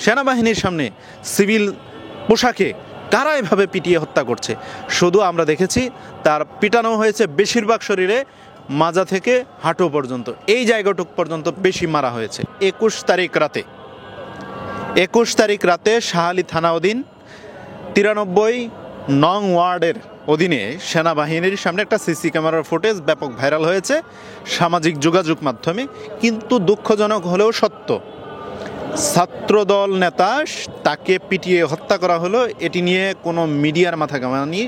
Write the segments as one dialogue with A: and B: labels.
A: সেনাবাহিনীর সামনে সিভিল পোশাকে কারা এভাবে পিটিয়ে হত্যা করছে। শুধু আমরা দেখেছি তার পিটানো হয়েছে বেশিরভাগ শরীরে মাজা থেকে হাঁটু পর্যন্ত, এই জায়গাটুক পর্যন্ত বেশি মারা হয়েছে। 21 তারিখ রাতে শাহালি থানা অধীন 93 নং ওয়ার্ডের অধীনে সেনাবাহিনীর সামনে একটা সিসি ক্যামেরার ফুটেজ ব্যাপক ভাইরাল হয়েছে সামাজিক যোগাযোগ মাধ্যমে। কিন্তু দুঃখজনক হলেও সত্য, ছাত্রদল নেতা তাকে পিটিয়ে হত্যা করা হলো, এটি নিয়ে কোনো মিডিয়ার মাথা ঘামানি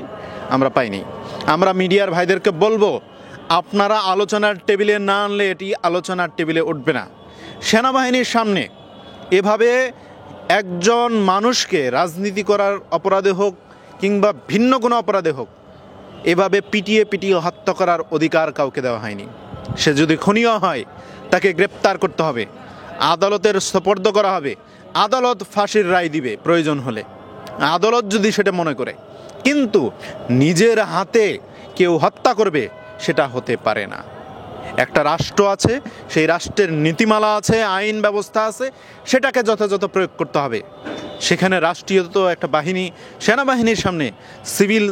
A: আমরা পাইনি। আমরা মিডিয়ার ভাইদেরকে বলবো, আপনারা আলোচনার টেবিলে না আনলে এটি আলোচনার টেবিলে উঠবে না। সেনাবাহিনীর সামনে এভাবে একজন মানুষকে রাজনীতি করার অপরাধে হোক কিংবা ভিন্ন কোনো অপরাধে হোক এভাবে পিটিয়ে হত্যা করার অধিকার কাউকে দেওয়া হয়নি। সে যদি খুনিও হয় তাকে গ্রেপ্তার করতে হবে, আদালতের সোপর্দ করা হবে, আদালত ফাঁসির রায় দিবে প্রয়োজন হলে, আদালত যদি সেটা মনে করে। কিন্তু নিজের হাতে কেউ হত্যা করবে সেটা হতে পারে না। একটা রাষ্ট্র আছে, সেই রাষ্ট্রের নীতিমালা আছে, আইন ব্যবস্থা আছে, সেটাকে যথাযথ প্রয়োগ করতে হবে। সেখানে রাষ্ট্রীয় তো একটা বাহিনী, সেনাবাহিনীর সামনে সিভিল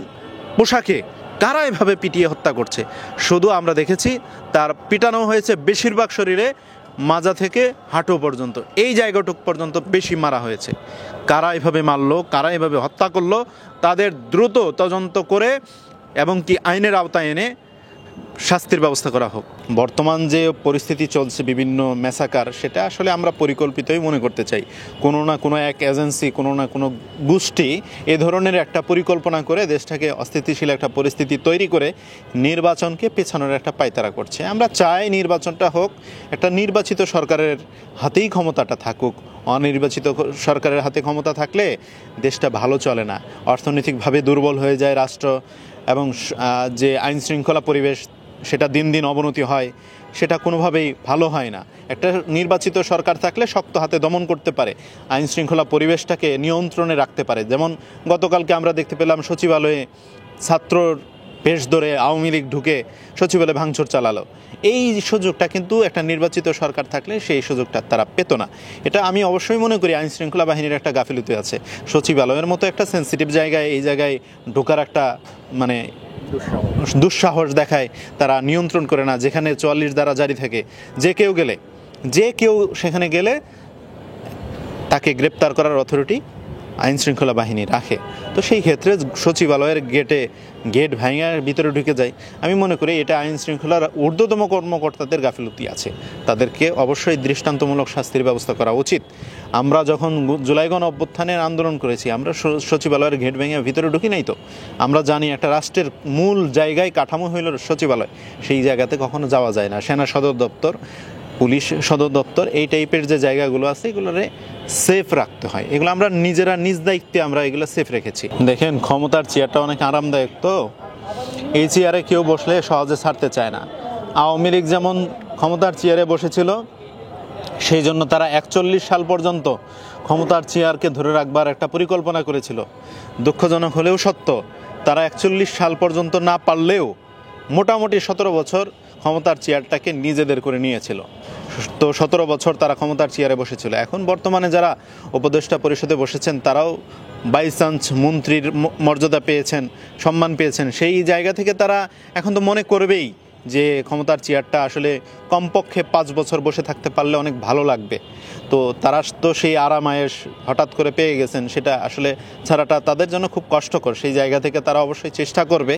A: পোশাকে কারা এভাবে পিটিয়ে হত্যা করছে। শুধু আমরা দেখেছি তার পিটানো হয়েছে বেশিরভাগ শরীরে মাজা থেকে হাঁটু পর্যন্ত, এই জায়গাটুক পর্যন্ত বেশি মারা হয়েছে। কারা এভাবে মারলো, কারা এভাবে হত্যা করলো, তাদের দ্রুত তদন্ত করে এবং কি আইনের আওতায় এনে শাস্তির ব্যবস্থা করা হোক। বর্তমান যে পরিস্থিতি চলছে বিভিন্ন ম্যাসাকার, সেটা আসলে আমরা পরিকল্পিতই মনে করতে চাই। কোনো না কোনো এক এজেন্সি, কোনো না কোনো গোষ্ঠী এ ধরনের একটা পরিকল্পনা করে দেশটাকে অস্থিতিশীল একটা পরিস্থিতি তৈরি করে নির্বাচনকে পেছানোর একটা পায়তারা করছে। আমরা চাই নির্বাচনটা হোক, একটা নির্বাচিত সরকারের হাতেই ক্ষমতাটা থাকুক। অনির্বাচিত সরকারের হাতে ক্ষমতা থাকলে দেশটা ভালো চলে না, অর্থনৈতিকভাবে দুর্বল হয়ে যায় রাষ্ট্র, এবং যে আইন শৃঙ্খলা পরিবেশ সেটা দিন দিন অবনতি হয়, সেটা কোনোভাবেই ভালো হয় না। একটা নির্বাচিত সরকার থাকলে শক্ত হাতে দমন করতে পারে, আইন শৃঙ্খলা পরিবেশটাকে নিয়ন্ত্রণে রাখতে পারে। যেমন গতকালকে আমরা দেখতে পেলাম সচিবালয়ে ছাত্রর বেশ ধরে আওয়ামী লীগ ঢুকে সচিবালয়ে ভাঙচুর চালালো। এই সুযোগটা কিন্তু একটা নির্বাচিত সরকার থাকলে সেই সুযোগটা তারা পেত না। এটা আমি অবশ্যই মনে করি আইন শৃঙ্খলা বাহিনীর একটা গাফিলতি আছে। সচিবালয়ের মতো একটা সেন্সিটিভ জায়গায় এই জায়গায় ঢোকার একটা মানে দুঃসাহস দেখায়, তারা নিয়ন্ত্রণ করে না। যেখানে 44 ধারা জারি থাকে, যে কেউ সেখানে গেলে তাকে গ্রেপ্তার করার অথরিটি আইন শৃঙ্খলা বাহিনী রাখে। তো সেই ক্ষেত্রে সচিবালয়ের গেট ভাঙার ভিতরে ঢুকে যায়। আমি মনে করি এটা আইন শৃঙ্খলার ঊর্ধ্বতম কর্মকর্তাদের গাফিলতি আছে, তাদেরকে অবশ্যই দৃষ্টান্তমূলক শাস্তির ব্যবস্থা করা উচিত। আমরা যখন জুলাই গণ অভ্যুত্থানের আন্দোলন করেছি, আমরা সচিবালয়ের গেট ভেঙে ভিতরে ঢুকি নাই তো। আমরা জানি একটা রাষ্ট্রের মূল জায়গায় কাঠামো হইল সচিবালয়, সেই জায়গাতে কখনো যাওয়া যায় না। সেনা সদর দপ্তর, পুলিশ সদর দপ্তর, এই টাইপের যে জায়গাগুলো আছে এগুলোরে সেফ রাখতে হয়। এগুলো আমরা নিজেরা নিজ দায়িত্বে আমরা এগুলো সেফ রেখেছি। দেখেন ক্ষমতার চেয়ারটা অনেক আরামদায়ক, তো এই চেয়ারে কেউ বসলে সহজে ছাড়তে চায় না। আওয়ামী লীগ যেমন ক্ষমতার চেয়ারে বসেছিল, সেই জন্য তারা 41 সাল পর্যন্ত ক্ষমতার চেয়ারকে ধরে রাখবার একটা পরিকল্পনা করেছিল। দুঃখজনক হলেও সত্য, তারা 41 সাল পর্যন্ত না পারলেও মোটামুটি 17 বছর ক্ষমতার চেয়ারটাকে নিজেদের করে নিয়েছিল। তো 17 বছর তারা ক্ষমতার চেয়ারে বসেছিল। এখন বর্তমানে যারা উপদেষ্টা পরিষদে বসেছেন তারাও বাই চান্স মন্ত্রীর মর্যাদা পেয়েছেন, সম্মান পেয়েছেন। সেই জায়গা থেকে তারা এখন তো মনে করবেই যে ক্ষমতার চেয়ারটা আসলে কমপক্ষে 5 বছর বসে থাকতে পারলে অনেক ভালো লাগবে। তো তারা তো সেই আরাম আয়েশ হঠাৎ করে পেয়ে গেছেন, সেটা আসলে ছাড়াটা তাদের জন্য খুব কষ্টকর। সেই জায়গা থেকে তারা অবশ্যই চেষ্টা করবে